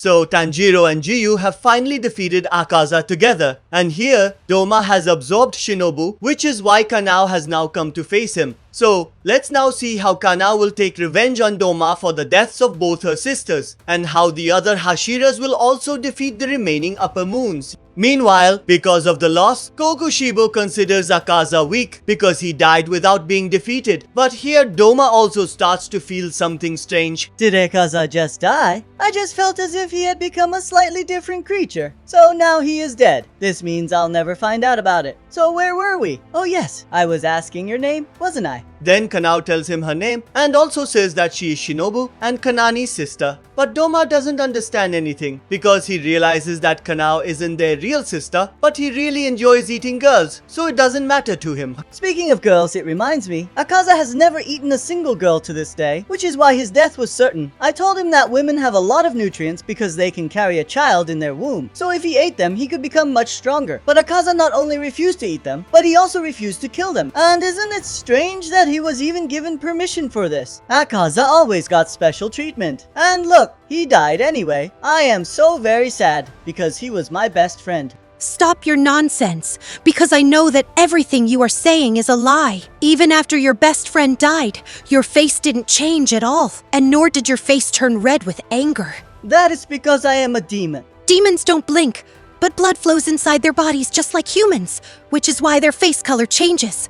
So Tanjiro and Jiyu have finally defeated Akaza together, and here Doma has absorbed Shinobu, which is why Kanao has now come to face him. So let's now see how Kanao will take revenge on Doma for the deaths of both her sisters, and how the other Hashiras will also defeat the remaining upper moons. Meanwhile, because of the loss, Kokushibo considers Akaza weak because he died without being defeated. But here Doma also starts to feel something strange. Did Akaza just die? I just felt as if he had become a slightly different creature. So now he is dead. This means I'll never find out about it. So where were we? Oh yes, I was asking your name, wasn't I? Then Kanao tells him her name and also says that she is Shinobu and Kanani's sister. But Doma doesn't understand anything because he realizes that Kanao isn't their real sister, but he really enjoys eating girls, so it doesn't matter to him. Speaking of girls, it reminds me, Akaza has never eaten a single girl to this day, which is why his death was certain. I told him that women have a lot of nutrients because they can carry a child in their womb, so if he ate them, he could become much stronger. But Akaza not only refused to eat them, but he also refused to kill them. And isn't it strange that he was even given permission for this? Akaza always got special treatment. And look, he died anyway. I am so very sad because he was my best friend. Stop your nonsense, because I know that everything you are saying is a lie. Even after your best friend died, your face didn't change at all, and nor did your face turn red with anger. That is because I am a demon. Demons don't blink, but blood flows inside their bodies just like humans, which is why their face color changes.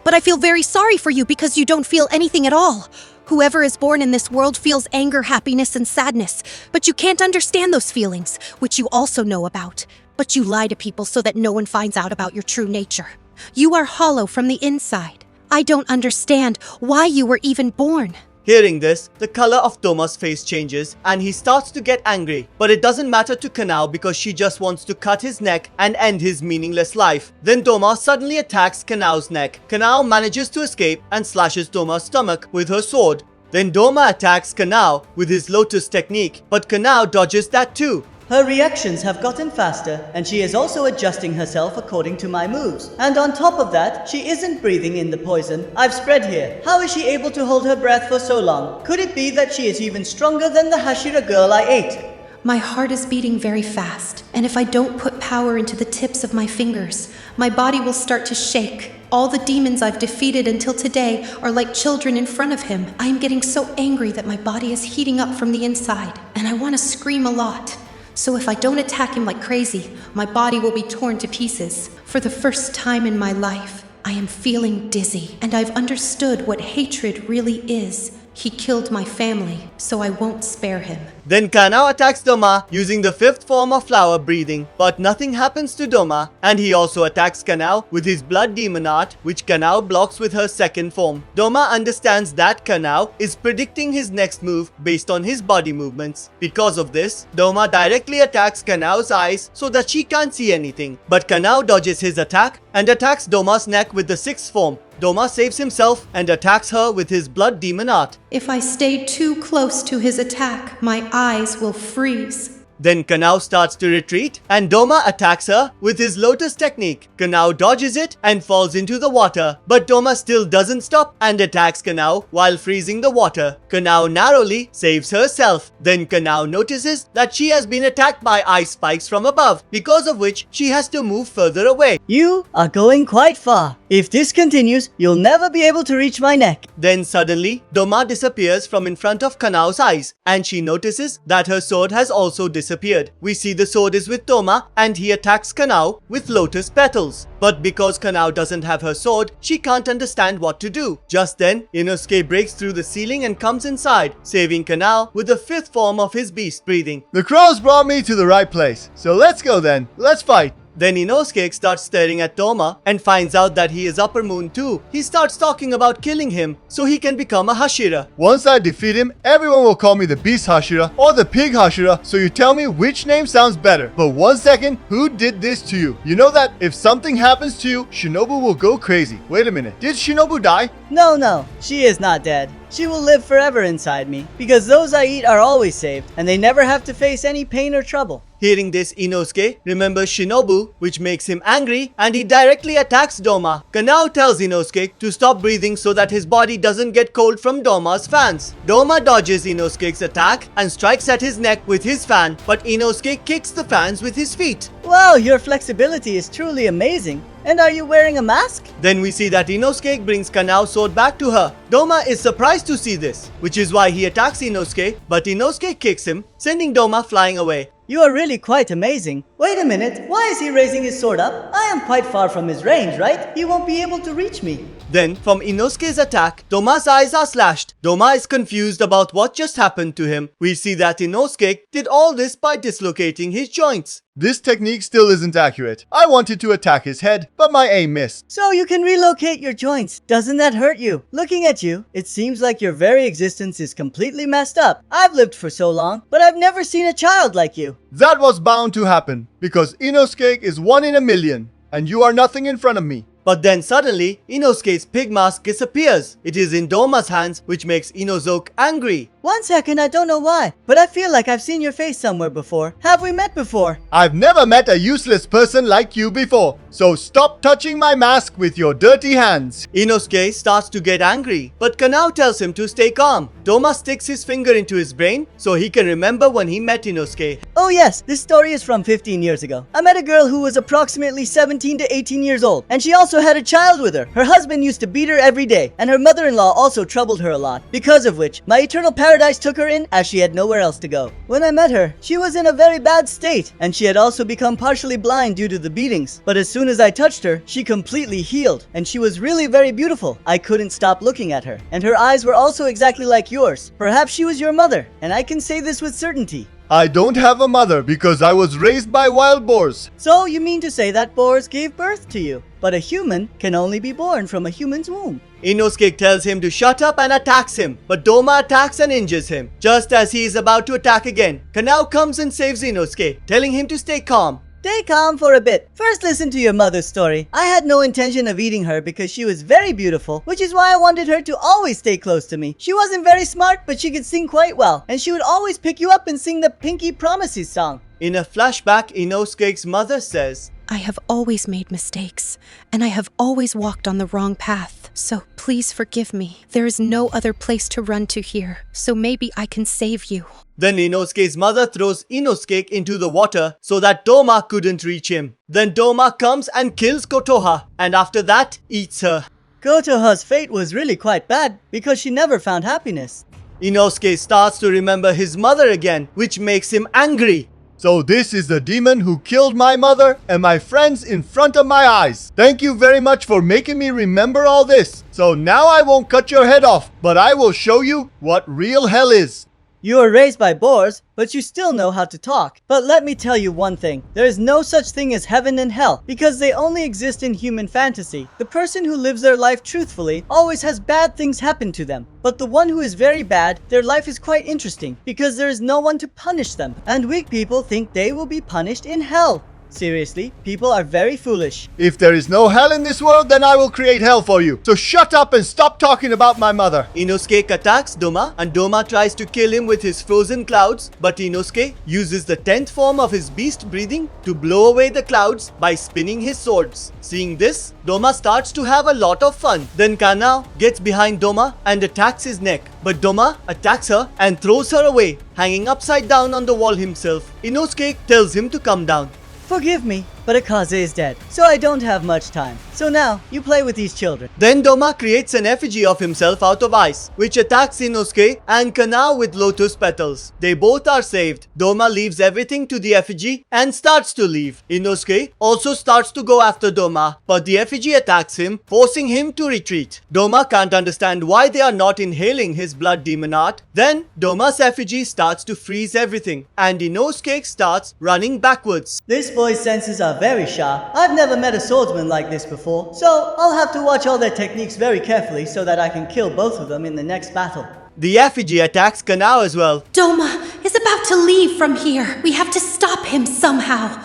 But I feel very sorry for you because you don't feel anything at all. Whoever is born in this world feels anger, happiness, and sadness, but you can't understand those feelings, which you also know about. But you lie to people so that no one finds out about your true nature. You are hollow from the inside. I don't understand why you were even born. Hearing this, the color of Doma's face changes and he starts to get angry. But it doesn't matter to Kanao because she just wants to cut his neck and end his meaningless life. Then Doma suddenly attacks Kanao's neck. Kanao manages to escape and slashes Doma's stomach with her sword. Then Doma attacks Kanao with his lotus technique, but Kanao dodges that too. Her reactions have gotten faster, and she is also adjusting herself according to my moves. And on top of that, she isn't breathing in the poison I've spread here. How is she able to hold her breath for so long? Could it be that she is even stronger than the Hashira girl I ate? My heart is beating very fast, and if I don't put power into the tips of my fingers, my body will start to shake. All the demons I've defeated until today are like children in front of him. I am getting so angry that my body is heating up from the inside, and I want to scream a lot. So if I don't attack him like crazy, my body will be torn to pieces. For the first time in my life, I am feeling dizzy, and I've understood what hatred really is. He killed my family, so I won't spare him. Then Kanao attacks Doma using the fifth form of flower breathing, but nothing happens to Doma, and he also attacks Kanao with his blood demon art, which Kanao blocks with her second form. Doma understands that Kanao is predicting his next move based on his body movements. Because of this, Doma directly attacks Kanao's eyes so that she can't see anything. But Kanao dodges his attack and attacks Doma's neck with the sixth form. Doma saves himself and attacks her with his blood demon art. If I stay too close to his attack, my eyes will freeze. Then Kanao starts to retreat and Doma attacks her with his lotus technique. Kanao dodges it and falls into the water, but Doma still doesn't stop and attacks Kanao while freezing the water. Kanao narrowly saves herself. Then Kanao notices that she has been attacked by ice spikes from above, because of which she has to move further away. You are going quite far. If this continues, you'll never be able to reach my neck. Then suddenly, Doma disappears from in front of Kanao's eyes and she notices that her sword has also disappeared. We see the sword is with Doma and he attacks Kanao with lotus petals. But because Kanao doesn't have her sword, she can't understand what to do. Just then, Inosuke breaks through the ceiling and comes inside, saving Kanao with the fifth form of his beast breathing. The crows brought me to the right place, so let's go then. Let's fight. Then Inosuke starts staring at Doma and finds out that he is Upper Moon too. He starts talking about killing him so he can become a Hashira. Once I defeat him, everyone will call me the Beast Hashira or the Pig Hashira, so you tell me which name sounds better. But 1 second, who did this to you? You know that if something happens to you, Shinobu will go crazy. Wait a minute, did Shinobu die? No, she is not dead. She will live forever inside me, because those I eat are always saved, and they never have to face any pain or trouble. Hearing this, Inosuke remembers Shinobu, which makes him angry, and he directly attacks Doma. Kanao tells Inosuke to stop breathing so that his body doesn't get cold from Doma's fans. Doma dodges Inosuke's attack and strikes at his neck with his fan, but Inosuke kicks the fans with his feet. Wow, your flexibility is truly amazing. And are you wearing a mask? Then we see that Inosuke brings Kanao's sword back to her. Doma is surprised to see this, which is why he attacks Inosuke, but Inosuke kicks him, sending Doma flying away. You are really quite amazing. Wait a minute, why is he raising his sword up? I am quite far from his range, right? He won't be able to reach me. Then, from Inosuke's attack, Doma's eyes are slashed. Doma is confused about what just happened to him. We see that Inosuke did all this by dislocating his joints. This technique still isn't accurate. I wanted to attack his head, but my aim missed. So you can relocate your joints. Doesn't that hurt you? Looking at you, it seems like your very existence is completely messed up. I've lived for so long, but I've never seen a child like you. That was bound to happen, because Inosuke is 1 in a million, and you are nothing in front of me. But then suddenly, Inosuke's pig mask disappears. It is in Doma's hands, which makes Inosuke angry. 1 second, I don't know why, but I feel like I've seen your face somewhere before. Have we met before? I've never met a useless person like you before, so stop touching my mask with your dirty hands. Inosuke starts to get angry, but Kanao tells him to stay calm. Doma sticks his finger into his brain so he can remember when he met Inosuke. Oh yes, this story is from 15 years ago. I met a girl who was approximately 17 to 18 years old, and she also had a child with her. Her husband used to beat her every day, and her mother-in-law also troubled her a lot, because of which my eternal paradise took her in as she had nowhere else to go. When I met her, she was in a very bad state, and she had also become partially blind due to the beatings. But as soon as I touched her, she completely healed, and she was really very beautiful. I couldn't stop looking at her, and her eyes were also exactly like yours. Perhaps she was your mother, and I can say this with certainty. I don't have a mother because I was raised by wild boars. So you mean to say that boars gave birth to you? But a human can only be born from a human's womb. Inosuke tells him to shut up and attacks him, but Doma attacks and injures him. Just as he is about to attack again, Kanao comes and saves Inosuke, telling him to stay calm. Stay calm for a bit. First listen to your mother's story. I had no intention of eating her because she was very beautiful, which is why I wanted her to always stay close to me. She wasn't very smart, but she could sing quite well, and she would always pick you up and sing the Pinky Promises song. In a flashback, Inosuke's mother says, I have always made mistakes, and I have always walked on the wrong path. So please forgive me. There is no other place to run to here, so maybe I can save you. Then Inosuke's mother throws Inosuke into the water so that Doma couldn't reach him. Then Doma comes and kills Kotoha, and after that, eats her. Kotoha's fate was really quite bad because she never found happiness. Inosuke starts to remember his mother again, which makes him angry. So this is the demon who killed my mother and my friends in front of my eyes. Thank you very much for making me remember all this. So now I won't cut your head off, but I will show you what real hell is. You were raised by boars, but you still know how to talk. But let me tell you one thing. There is no such thing as heaven and hell, because they only exist in human fantasy. The person who lives their life truthfully always has bad things happen to them. But the one who is very bad, their life is quite interesting, because there is no one to punish them. And weak people think they will be punished in hell. Seriously, people are very foolish. If there is no hell in this world, then I will create hell for you. So shut up and stop talking about my mother. Inosuke attacks Doma, and Doma tries to kill him with his frozen clouds, but Inosuke uses the 10th form of his beast breathing to blow away the clouds by spinning his swords. Seeing this, Doma starts to have a lot of fun. Then Kanao gets behind Doma and attacks his neck, but Doma attacks her and throws her away, hanging upside down on the wall himself. Inosuke tells him to come down. Forgive me, but Akaze is dead, so I don't have much time. So now, you play with these children. Then Doma creates an effigy of himself out of ice, which attacks Inosuke and Kanao with lotus petals. They both are saved. Doma leaves everything to the effigy and starts to leave. Inosuke also starts to go after Doma, but the effigy attacks him, forcing him to retreat. Doma can't understand why they are not inhaling his blood demon art. Then Doma's effigy starts to freeze everything, and Inosuke starts running backwards. This boy's senses are very sharp. I've never met a swordsman like this before, so I'll have to watch all their techniques very carefully so that I can kill both of them in the next battle. The effigy attacks Kanao as well. Doma is about to leave from here. We have to stop him somehow.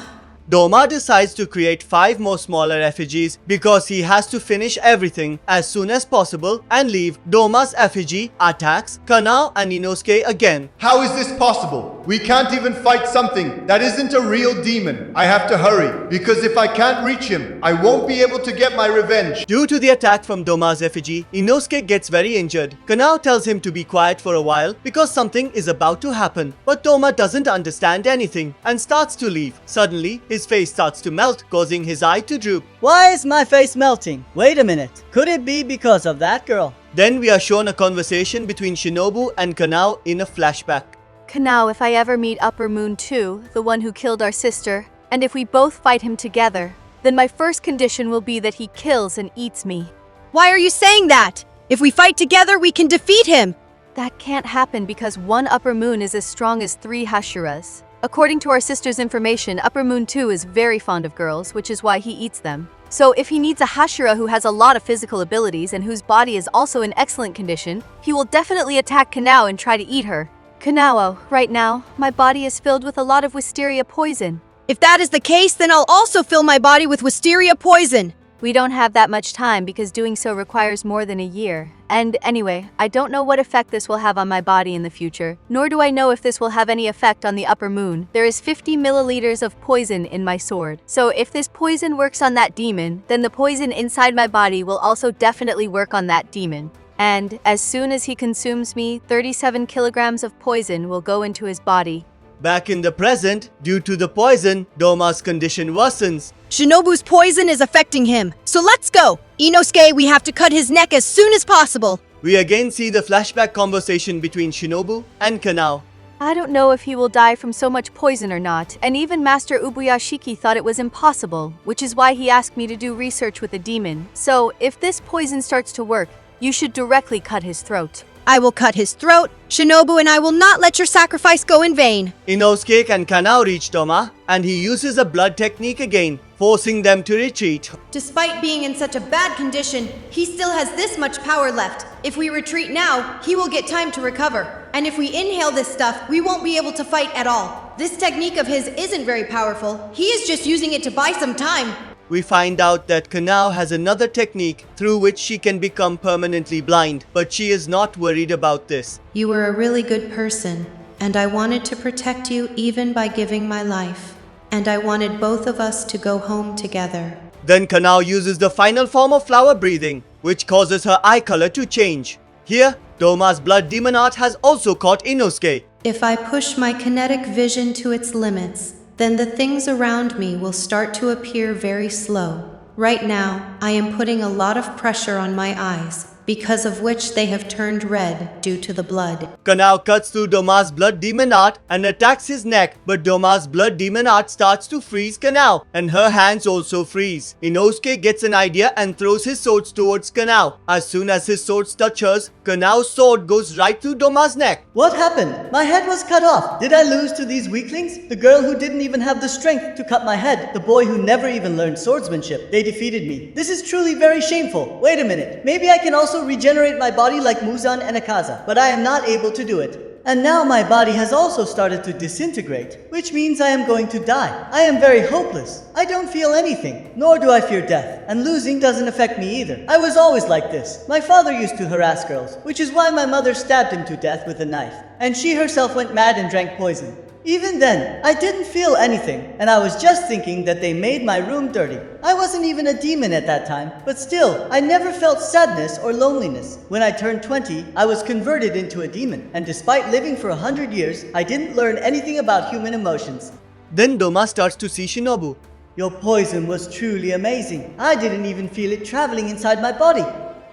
Doma decides to create 5 more smaller effigies because he has to finish everything as soon as possible and leave. Doma's effigy attacks Kanao and Inosuke again. How is this possible? We can't even fight something that isn't a real demon. I have to hurry, because if I can't reach him, I won't be able to get my revenge. Due to the attack from Doma's effigy, Inosuke gets very injured. Kanao tells him to be quiet for a while because something is about to happen. But Doma doesn't understand anything and starts to leave. Suddenly, his face starts to melt, causing his eye to droop. Why is my face melting? Wait a minute. Could it be because of that girl? Then we are shown a conversation between Shinobu and Kanao in a flashback. Kanao, if I ever meet Upper Moon 2, the one who killed our sister, and if we both fight him together, then my first condition will be that he kills and eats me. Why are you saying that? If we fight together, we can defeat him. That can't happen because one Upper Moon is as strong as 3 Hashiras. According to our sister's information, Upper Moon 2 is very fond of girls, which is why he eats them. So if he needs a Hashira who has a lot of physical abilities and whose body is also in excellent condition, he will definitely attack Kanao and try to eat her. Kanao, right now, my body is filled with a lot of wisteria poison. If that is the case, then I'll also fill my body with wisteria poison. We don't have that much time because doing so requires more than a year. And anyway, I don't know what effect this will have on my body in the future, nor do I know if this will have any effect on the Upper Moon. There is 50 milliliters of poison in my sword. So if this poison works on that demon, then the poison inside my body will also definitely work on that demon. And as soon as he consumes me, 37 kilograms of poison will go into his body. Back in the present, due to the poison, Doma's condition worsens. Shinobu's poison is affecting him. So let's go. Inosuke, we have to cut his neck as soon as possible. We again see the flashback conversation between Shinobu and Kanao. I don't know if he will die from so much poison or not, and even Master Ubuyashiki thought it was impossible, which is why he asked me to do research with a demon. So, if this poison starts to work, you should directly cut his throat. I will cut his throat. Shinobu and I will not let your sacrifice go in vain. Inosuke and Kanao reach Doma, and he uses a blood technique again, forcing them to retreat. Despite being in such a bad condition, he still has this much power left. If we retreat now, he will get time to recover. And if we inhale this stuff, we won't be able to fight at all. This technique of his isn't very powerful. He is just using it to buy some time. We find out that Kanao has another technique through which she can become permanently blind, but she is not worried about this. You were a really good person, and I wanted to protect you even by giving my life. And I wanted both of us to go home together. Then Kanao uses the final form of flower breathing, which causes her eye color to change. Here, Doma's blood demon art has also caught Inosuke. If I push my kinetic vision to its limits, then the things around me will start to appear very slow. Right now, I am putting a lot of pressure on my eyes, because of which they have turned red due to the blood. Kanao cuts through Doma's blood demon art and attacks his neck, but Doma's blood demon art starts to freeze Kanao, and her hands also freeze. Inosuke gets an idea and throws his swords towards Kanao. As soon as his swords touch hers, Kanao's sword goes right through Doma's neck. What happened? My head was cut off. Did I lose to these weaklings? The girl who didn't even have the strength to cut my head. The boy who never even learned swordsmanship. They defeated me. This is truly very shameful. Wait a minute. Maybe I can also regenerate my body like Muzan and Akaza, but I am not able to do it. And now my body has also started to disintegrate, which means I am going to die. I am very hopeless. I don't feel anything, nor do I fear death, and losing doesn't affect me either. I was always like this. My father used to harass girls, which is why my mother stabbed him to death with a knife, and she herself went mad and drank poison. Even then, I didn't feel anything, and I was just thinking that they made my room dirty. I wasn't even a demon at that time, but still, I never felt sadness or loneliness. When I turned 20, I was converted into a demon, and despite living for 100 years, I didn't learn anything about human emotions. Then Doma starts to see Shinobu. Your poison was truly amazing. I didn't even feel it traveling inside my body.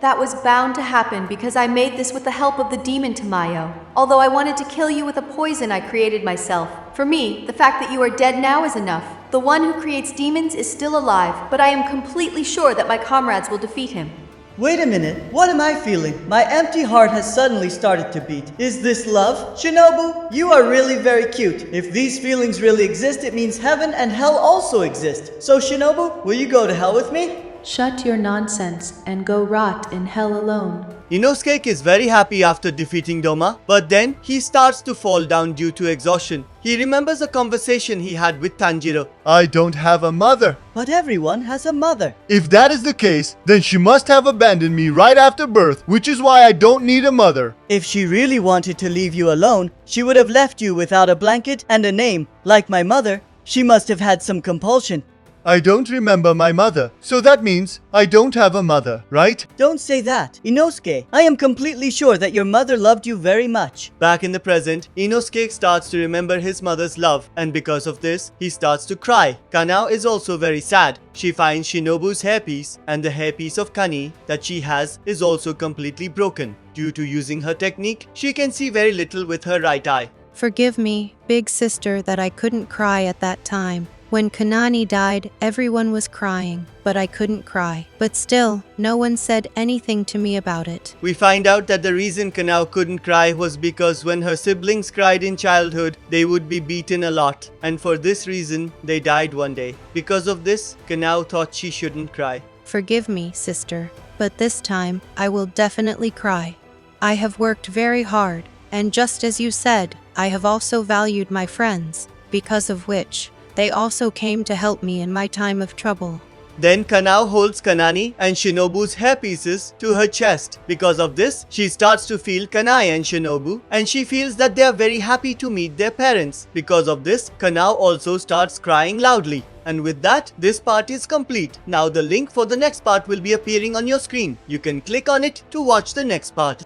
That was bound to happen because I made this with the help of the demon Tamayo. Although I wanted to kill you with a poison I created myself. For me, the fact that you are dead now is enough. The one who creates demons is still alive, but I am completely sure that my comrades will defeat him. Wait a minute, what am I feeling? My empty heart has suddenly started to beat. Is this love? Shinobu, you are really very cute. If these feelings really exist, it means heaven and hell also exist. So Shinobu, will you go to hell with me? Shut your nonsense and go rot in hell alone. Inosuke is very happy after defeating Doma, but then he starts to fall down due to exhaustion. He remembers a conversation he had with Tanjiro. I don't have a mother. But everyone has a mother. If that is the case, then she must have abandoned me right after birth, which is why I don't need a mother. If she really wanted to leave you alone, she would have left you without a blanket and a name. Like my mother, she must have had some compulsion. I don't remember my mother, so that means I don't have a mother, right? Don't say that. Inosuke, I am completely sure that your mother loved you very much. Back in the present, Inosuke starts to remember his mother's love, and because of this, he starts to cry. Kanao is also very sad. She finds Shinobu's hairpiece, and the hairpiece of Kani that she has is also completely broken. Due to using her technique, she can see very little with her right eye. Forgive me, big sister, that I couldn't cry at that time. When Kanani died, everyone was crying, but I couldn't cry. But still, no one said anything to me about it. We find out that the reason Kanao couldn't cry was because when her siblings cried in childhood, they would be beaten a lot. And for this reason, they died one day. Because of this, Kanao thought she shouldn't cry. Forgive me, sister, but this time I will definitely cry. I have worked very hard, and just as you said, I have also valued my friends, because of which they also came to help me in my time of trouble. Then Kanao holds Kanani and Shinobu's hairpieces to her chest. Because of this, she starts to feel Kanai and Shinobu, and she feels that they are very happy to meet their parents. Because of this, Kanao also starts crying loudly. And with that, this part is complete. Now the link for the next part will be appearing on your screen. You can click on it to watch the next part.